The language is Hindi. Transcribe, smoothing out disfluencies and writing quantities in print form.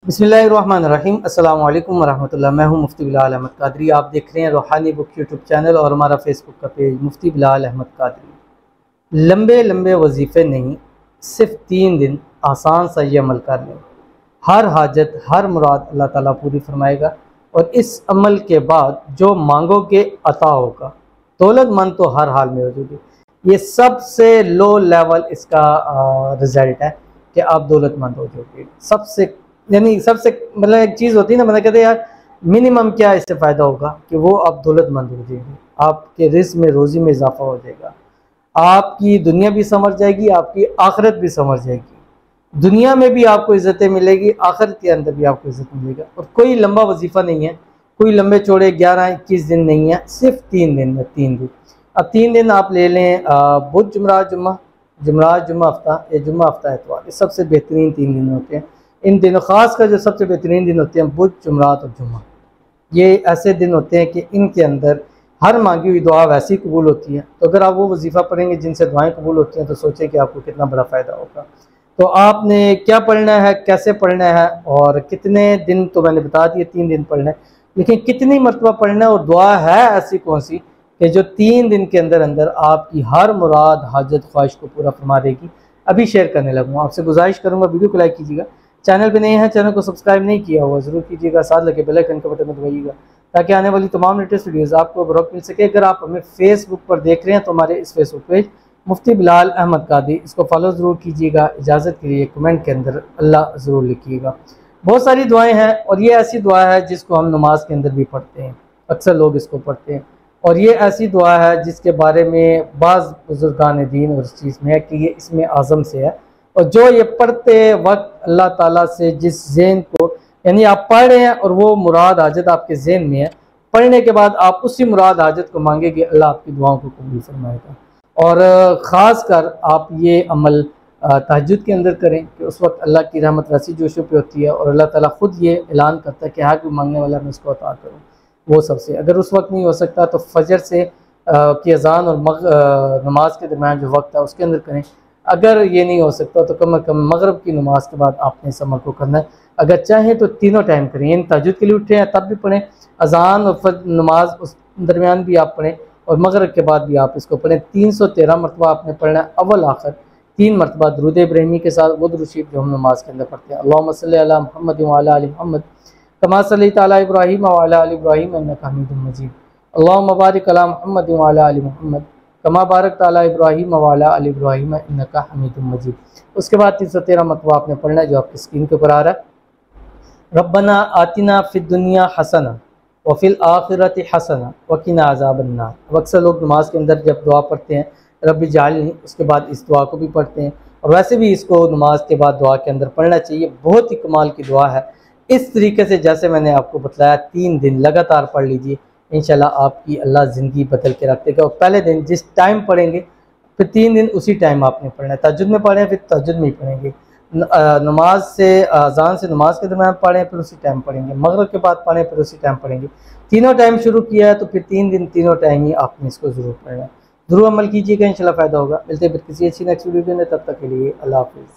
बिस्मिल्लाहिर्रहमानिर्रहीम। अस्सलाम वालेकुम वरहमतुल्लाह। मैं हूं मुफ्ती बिलाल अहमद कादरी। आप देख रहे हैं रूहानी बुक यूट्यूब चैनल और हमारा फेसबुक का पेज मुफ्ती बिलाल अहमद कादरी। लंबे लंबे वजीफ़े नहीं, सिर्फ 3 दिन आसान सा ये अमल कर लें। हर हाजत हर मुराद अल्लाह ताला पूरी फरमाएगा और इस अमल के बाद जो मांगोगे अता होगा। दौलतमंद तो हर हाल में हो जाएगी। ये सबसे लो लेवल इसका रिज़ल्ट है कि आप दौलतमंद हो जाओगे। सबसे यानी सबसे मतलब एक चीज़ होती है ना, मतलब कहते हैं यार मिनिमम क्या इससे फ़ायदा होगा कि वो आप दौलतमंद हो जाएंगे, आपके रिज़्क में रोज़ी में इजाफा हो जाएगा, आपकी दुनिया भी संवर जाएगी, आपकी आखिरत भी संवर जाएगी। दुनिया में भी आपको इज़्ज़तें मिलेगी, आखिरत के अंदर भी आपको इज़्ज़त मिलेगा। और कोई लंबा वजीफ़ा नहीं है, कोई लंबे चौड़े 11-21 दिन नहीं है, सिर्फ 3 दिन है। 3 दिन, अब 3 दिन आप ले लें, बुध जुमरात जुम्मा, जुमरात जुम्मा हफ्ता, ये जुम्मा हफ्ता एतवार, ये सबसे बेहतरीन 3 दिन होते हैं। इन दिनों ख़ास कर जो सबसे बेहतरीन दिन होते हैं बुध जुमरात और जुम्मा, ये ऐसे दिन होते हैं कि इनके अंदर हर मांगी हुई दुआ वैसी कबूल होती है। तो अगर आप वो वजीफ़ा पढ़ेंगे जिनसे दुआएं कबूल होती हैं तो सोचें कि आपको कितना बड़ा फ़ायदा होगा। तो आपने क्या पढ़ना है, कैसे पढ़ना है और कितने दिन, तो मैंने बता दिए 3 दिन पढ़ना है, लेकिन कितनी मरतबा पढ़ना है और दुआ है ऐसी कौन सी कि जो 3 दिन के अंदर अंदर आपकी हर मुराद हाजत ख्वाहिश को पूरा फरमा देगी। अभी शेयर करने लगूँगा। आपसे गुजारिश करूँगा वीडियो को लाइक कीजिएगा, चैनल पे नए हैं चैनल को सब्सक्राइब नहीं किया हुआ ज़रूर कीजिएगा, साथ लगे बेल आइकन का बटन दबाइएगा ताकि आने वाली तमाम लेटेस्ट वीडियोज़ आपको बरौक़त मिल सके। अगर आप हमें फेसबुक पर देख रहे हैं तो हमारे इस फेसबुक पेज मुफ्ती बिलाल अहमद कादरी, इसको फॉलो ज़रूर कीजिएगा। इजाज़त के लिए कमेंट के अंदर अल्लाह ज़रूर लिखिएगा। बहुत सारी दुआएँ हैं और ये ऐसी दुआ है जिसको हम नमाज के अंदर भी पढ़ते हैं, अक्सर लोग इसको पढ़ते हैं। और ये ऐसी दुआ है जिसके बारे में बाज़ बुज़ुर्गान दीन और इस चीज़ में है कि ये इसमें आज़म से है। और जो ये पढ़ते वक्त अल्लाह ताला से जिस ज़हन को, यानी आप पढ़ रहे हैं और वो मुराद हाजत आपके ज़हन में है, पढ़ने के बाद आप उसी मुराद हाजत को मांगेंगे, अल्लाह आपकी दुआओं को कबूल फरमाएगा। और ख़ास कर आप ये अमल तहज्जुद के अंदर करें कि उस वक्त अल्लाह की रहमत वैसी जोशों पे होती है और अल्लाह ताला ख़ुद ये ऐलान करता है कि हाँ कोई मांगने वाला मैं उसको अता करूँ। वो सबसे, अगर उस वक्त नहीं हो सकता तो फजर से की अज़ान और नमाज के दरमियान जो वक्त है उसके अंदर करें। अगर ये नहीं हो सकता तो कम से कम मगरिब की नमाज के बाद आपने इस अमल को करना है। अगर चाहें तो तीनों टाइम करें, यानी तहज्जुद के लिए उठे हैं तब भी पढ़ें, अज़ान और नमाज उस दरमियान भी आप पढ़ें और मगरिब के बाद भी आप इसको पढ़ें। 313 मरतबा आपने पढ़ना है, अव्वल आखिर 3 मरतबा दुरूद इब्राहिमी के साथ वो दुरूद शरीफ जो हम नमाज के अंदर पढ़ते हैं। अल्लाहुम्मा सल्ली अला मुहम्मद व अला आलि मुहम्मद कमा सल्लैता अला इब्राहीम व अला आलि इब्राहीम इन्नका हमीदुम मजीद। अल्लाहुम्मा बारिक अला मुहम्मद व अला आलि मुहम्मद कमा बारकता अला इब्राहीम व अला आलि इब्राहीम इन्नका हमीदुम मजीद। उसके बाद 313 मरतबा आपने पढ़ना है जो आपकी स्क्रीन के ऊपर आ रहा है। रब्बना आतिना फिद दुनिया हसना व फिल आखिरति हसना व किना अज़ाबन नार। अब अक्सर लोग नमाज के अंदर जब दुआ पढ़ते हैं रब्बी जालनी, उसके बाद इस दुआ को भी पढ़ते हैं और वैसे भी इसको नमाज के बाद दुआ के अंदर पढ़ना चाहिए। बहुत ही कमाल की दुआ है। इस तरीके से जैसे मैंने आपको बतलाया 3 दिन लगातार पढ़ लीजिए, इंशाल्लाह आपकी अल्लाह ज़िंदगी बदल के रख देगा। और पहले दिन जिस टाइम पढ़ेंगे फिर 3 दिन उसी टाइम आपने पढ़ना है। तहज्जुद में पढ़ें फिर तहज्जुद में ही पढ़ेंगे, नमाज से अज़ान से नमाज के दरमियान पढ़ें फिर उसी टाइम पढ़ेंगे, मगरिब के बाद पढ़ें फिर उसी टाइम पढ़ेंगे। तीनों टाइम शुरू किया है तो फिर 3 दिन तीनों टाइम ही आपने इसको ज़रूर पढ़ना है। ज़रूर अमल कीजिएगा, इंशाल्लाह फ़ायदा होगा। मिलते हैं फिर किसी अच्छी नेक्स्ट वीडियो में, तब तक के लिए अल्लाह हाफ़िज़।